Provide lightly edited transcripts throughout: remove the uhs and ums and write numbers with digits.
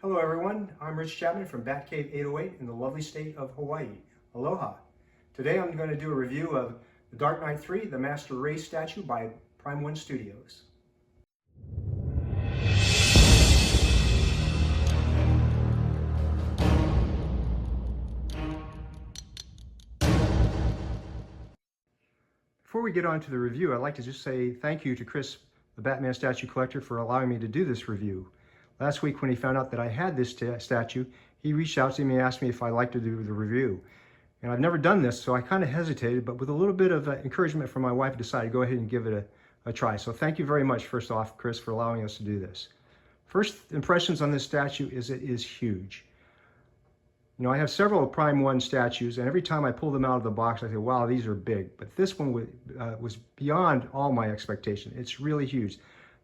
Hello everyone, I'm Rich Chapman from Batcave 808 in the lovely state of Hawaii. Aloha. Today I'm going to do a review of The Dark Knight 3, the Master Race statue by Prime One Studios. Before we get on to the review, I'd like to just say thank you to Chris, the Batman statue collector, for allowing me to do this review. Last week when he found out that I had this statue, he reached out to me and asked me if I'd like to do the review. And I've never done this, so I kind of hesitated, but with a little bit of encouragement from my wife, I decided to go ahead and give it a try. So thank you very much, first off, Chris, for allowing us to do this. First impressions on this statue is it is huge. You know, I have several Prime One statues, and every time I pull them out of the box, I say, wow, these are big. But this one was beyond all my expectation. It's really huge.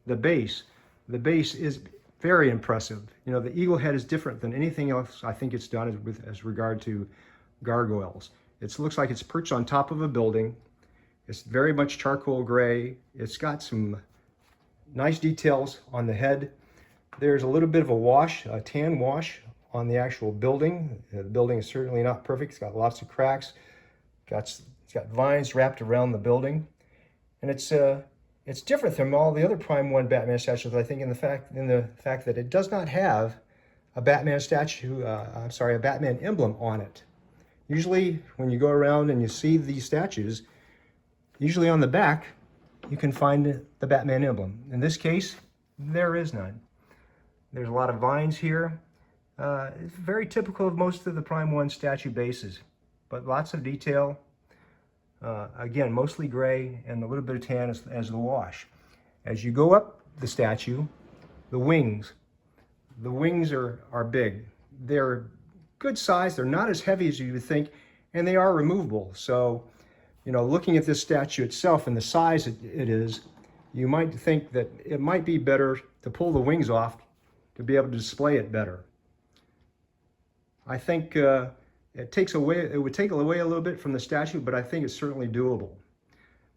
The base is very impressive. You know, the eagle head is different than anything else I think it's done as regard to gargoyles. It looks like it's perched on top of a building. It's very much charcoal gray. It's got some nice details on the head. There's a little bit of a wash, a tan wash on the actual building. The building is certainly not perfect. It's got lots of cracks. It's got vines wrapped around the building. And it's different from all the other Prime One Batman statues, I think, in the fact that it does not have a Batman statue, a Batman emblem on it. Usually when you go around and you see these statues, usually on the back, you can find the Batman emblem. In this case, there is none. There's a lot of vines here. It's very typical of most of the Prime One statue bases, but lots of detail. Again, mostly gray and a little bit of tan as the wash. As you go up the statue, the wings are big. They're good size. They're not as heavy as you would think, and they are removable. So, you know, looking at this statue itself and the size it is, you might think that it might be better to pull the wings off to be able to display it better. I think it would take away a little bit from the statue, but I think it's certainly doable.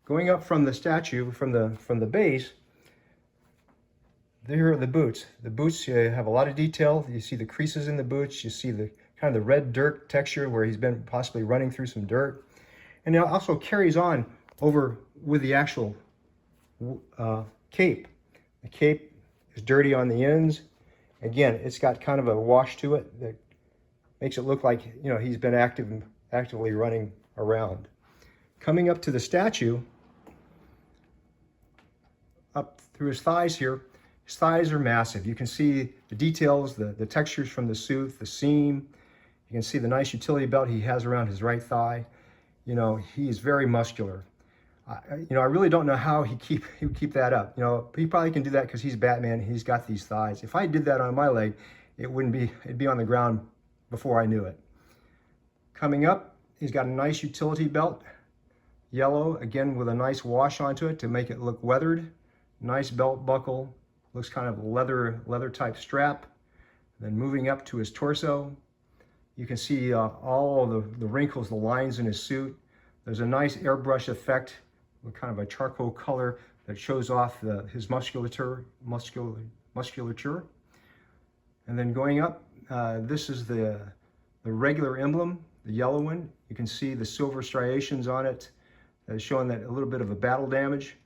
Going up from the statue, from the base, there are the boots. The boots have a lot of detail. You see the creases in the boots. You see the kind of the red dirt texture where he's been possibly running through some dirt. And it also carries on over with the actual cape. The cape is dirty on the ends. Again, it's got kind of a wash to it that makes it look like, you know, he's been actively running around. Coming up to the statue, up through his thighs here, his thighs are massive. You can see the details, the textures from the suit, the seam. You can see the nice utility belt he has around his right thigh. You know, he's very muscular. You know, I really don't know how he would keep that up. You know, he probably can do that because he's Batman. He's got these thighs. If I did that on my leg, it'd be on the ground before I knew it. Coming up, he's got a nice utility belt, yellow, again with a nice wash onto it to make it look weathered. Nice belt buckle, looks kind of leather type strap. Then moving up to his torso, you can see all the wrinkles, the lines in his suit. There's a nice airbrush effect with kind of a charcoal color that shows off his musculature. And then going up, this is the regular emblem, the yellow one. You can see the silver striations on it, showing that a little bit of a battle damage.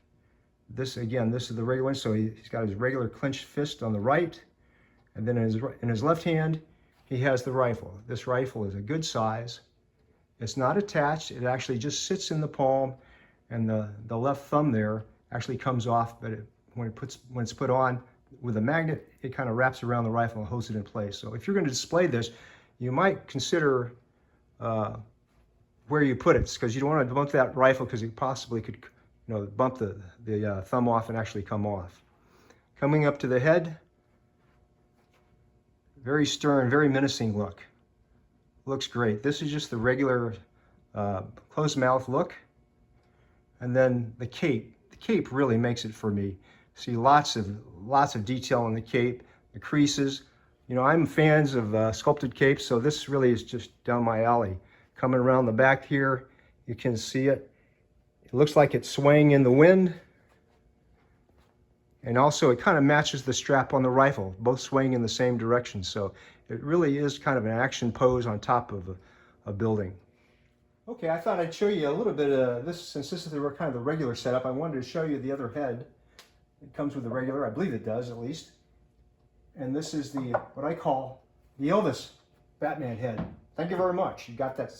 This is the regular one, so he's got his regular clenched fist on the right, and then in his left hand, he has the rifle. This rifle is a good size. It's not attached, it actually just sits in the palm, and the left thumb there actually comes off, but when it's put on with a magnet, it kind of wraps around the rifle and holds it in place. So if you're going to display this, you might consider where you put it, because you don't want to bump that rifle because it possibly could, you know, bump the thumb off and actually come off. Coming up to the head, very stern, very menacing look. Looks great. This is just the regular closed mouth look. And then the cape. The cape really makes it for me. See lots of detail on the cape, the creases. You know, I'm fans of sculpted capes, so this really is just down my alley. Coming around the back here, you can see it. It looks like it's swaying in the wind. And also it kind of matches the strap on the rifle, both swaying in the same direction. So it really is kind of an action pose on top of a building. Okay, I thought I'd show you a little bit of this, since this is kind of the regular setup. I wanted to show you the other head. It comes with the regular, I believe it does at least. And this is the, what I call the Elvis Batman head. Thank you very much. You got that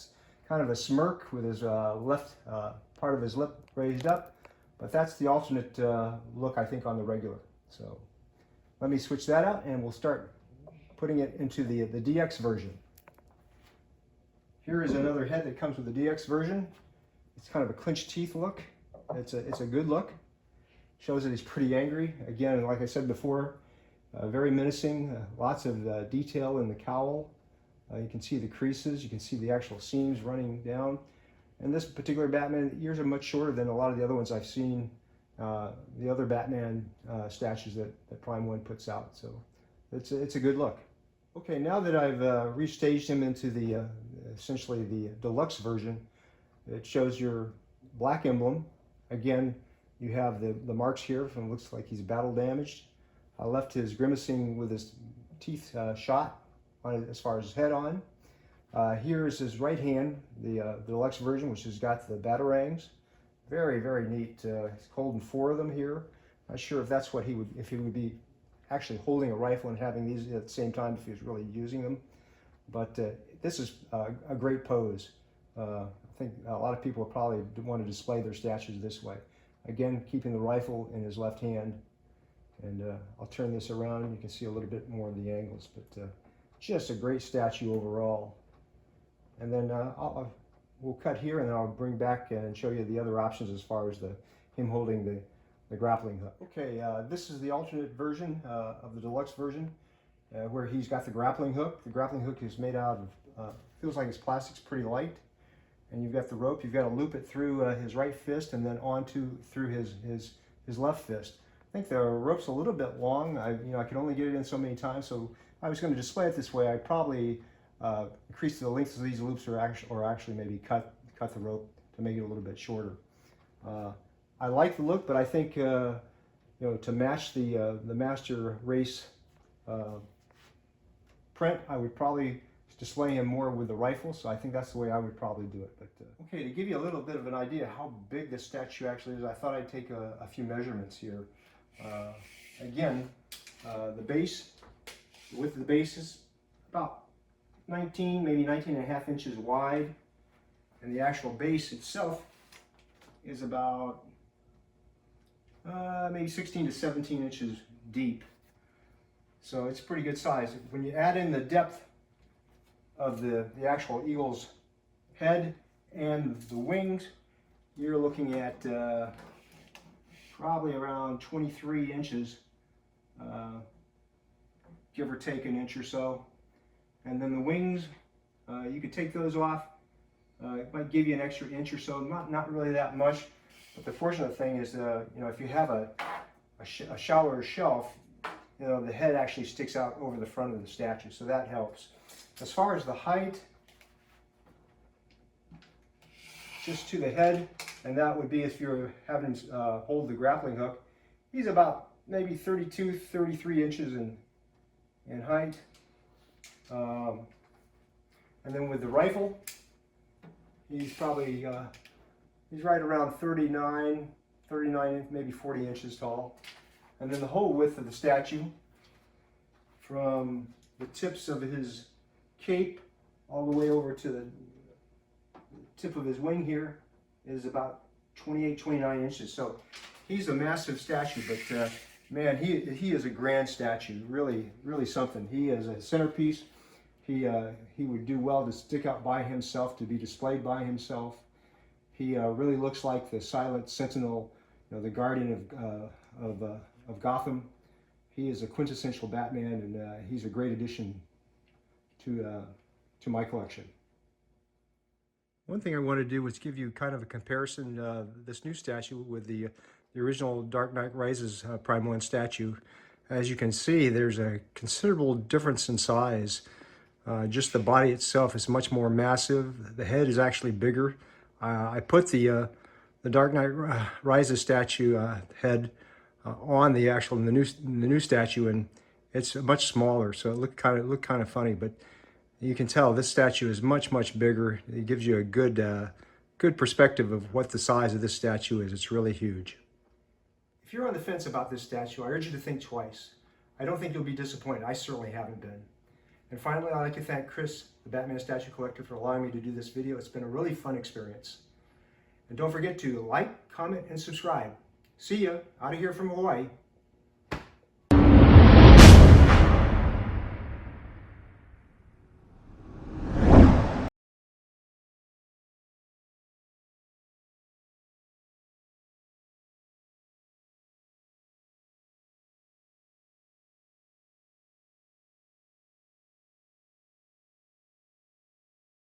kind of a smirk with his left part of his lip raised up. But that's the alternate look, I think, on the regular. So let me switch that out and we'll start putting it into the DX version. Here is another head that comes with the DX version. It's kind of a clenched teeth look. It's a good look. Shows that he's pretty angry. Again, like I said before, very menacing. Lots of detail in the cowl. You can see the creases. You can see the actual seams running down. And this particular Batman, the ears are much shorter than a lot of the other ones I've seen. The other Batman statues that Prime One puts out. So it's a good look. Okay, now that I've restaged him into the essentially the deluxe version, it shows your black emblem. Again, you have the marks here from, looks like he's battle damaged. I left his grimacing with his teeth shot on, as far as his head on. Here is his right hand, the deluxe version, which has got the batarangs. Very, very neat. He's holding 4 of them here. Not sure if that's what he would be actually holding a rifle and having these at the same time if he was really using them. But this is a great pose. I think a lot of people probably want to display their statues this way. Again, keeping the rifle in his left hand. And I'll turn this around and you can see a little bit more of the angles. But just a great statue overall. And then we'll cut here and then I'll bring back and show you the other options as far as him holding the grappling hook. Okay, this is the alternate version of the deluxe version where he's got the grappling hook. The grappling hook is made out of, feels like it's plastic's pretty light. And you've got the rope, you've got to loop it through his right fist and then through his left fist. I think the rope's a little bit long. I can only get it in so many times, so I was going to display it this way. I probably increase the lengths of these loops or actually maybe cut the rope to make it a little bit shorter. I like the look, but I think to match the Master Race print, I would probably display him more with the rifle, so I think that's the way I would probably do it. But okay, to give you a little bit of an idea how big this statue actually is, I thought I'd take a few measurements here. Again, the base, the width of the base is about 19, maybe 19 and a half inches wide, and the actual base itself is about maybe 16 to 17 inches deep. So it's pretty good size. When you add in the depth of the actual eagle's head and the wings, you're looking at probably around 23 inches, give or take an inch or so. And then the wings, you could take those off. It might give you an extra inch or so, not really that much. But the fortunate thing is, if you have a shallower shelf, the head actually sticks out over the front of the statue, so that helps. As far as the height, just to the head, and that would be if you're having him hold the grappling hook, he's about maybe 32, 33 inches in height. And then with the rifle, he's probably, he's right around 39, maybe 40 inches tall. And then the whole width of the statue, from the tips of his cape all the way over to the tip of his wing here, is about 28, 29 inches. So he's a massive statue, but man, he is a grand statue, really, really something. He is a centerpiece. He would do well to stick out by himself, to be displayed by himself. He really looks like the silent sentinel, the guardian of Gotham. He is a quintessential Batman, and he's a great addition to my collection. One thing I wanted to do was give you kind of a comparison of this new statue with the original Dark Knight Rises Prime 1 statue. As you can see, there's a considerable difference in size. Just the body itself is much more massive. The head is actually bigger. I put the Dark Knight Rises statue head on the actual the new statue, and it's much smaller, so it looked kind of funny. But you can tell this statue is much bigger. It gives you a good perspective of what the size of this statue is. It's really huge. If you're on the fence about this statue, I urge you to think twice. I don't think you'll be disappointed. I certainly haven't been. And finally, I'd like to thank Chris, the Batman statue collector, for allowing me to do this video. It's been a really fun experience. And don't forget to like, comment, and subscribe. See ya, out of here from Hawaii.